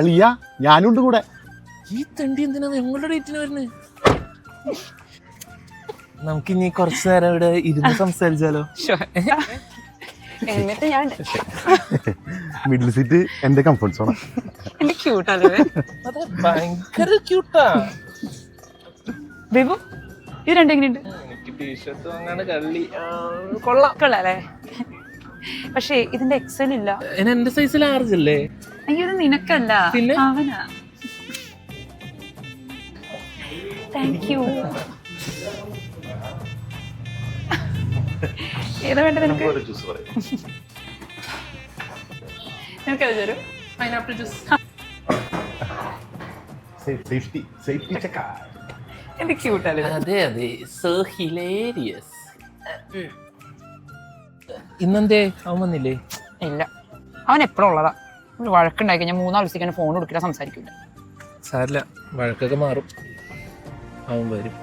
അളിയ ഞാനുണ്ട് കൂടെ. ഈ തണ്ടി എന്തിനാ ഞങ്ങളുടെ ഡേറ്റിന് വരുന്നത്? നമുക്കിനി കുറച്ചു നേരം ഇവിടെ ഇരുന്ന് സംസാരിച്ചാലോ? എന്നിട്ട് ഞാൻ മിഡിൽ സീറ്റ് എന്റെ കംഫർട്ട് സോണാ. ഭയങ്കര ക്യൂട്ടാ. ബേബു ഇത് രണ്ടെങ്ങനെയുണ്ട്? എനിക്ക് ടീഷർട്ട് വാങ്ങാണ് കള്ളി. കൊള്ളാം. പക്ഷേ ഇതിന്റെ എക്സൽ ഇല്ല. എന്റെ സൈസിൽ ലാർജ് അല്ലേ? അയ്യോ ഇത് നിനക്കല്ല, പിന്നെ അവനാ. Thank you. ഏതാ വേണ്ടത് നിനക്ക്? നിനക്കത് തരും. Pineapple juice. Safety check. എന്ത് ക്യൂട്ടല്ലേ? അതെ സോ ഹിലേരിയസ്. ഇന്നെന്തേ അവൻ വന്നില്ലേ? ഇല്ല, അവൻ എപ്പോഴും ഉള്ളതാ. വഴക്കുണ്ടായി കഴിഞ്ഞാൽ 3 ദിവസത്തേക്ക് ഫോൺ കൊടുക്കില്ല, സംസാരിക്കില്ല. സാരില്ല, വഴക്കൊക്കെ മാറും, അവൻ വരും.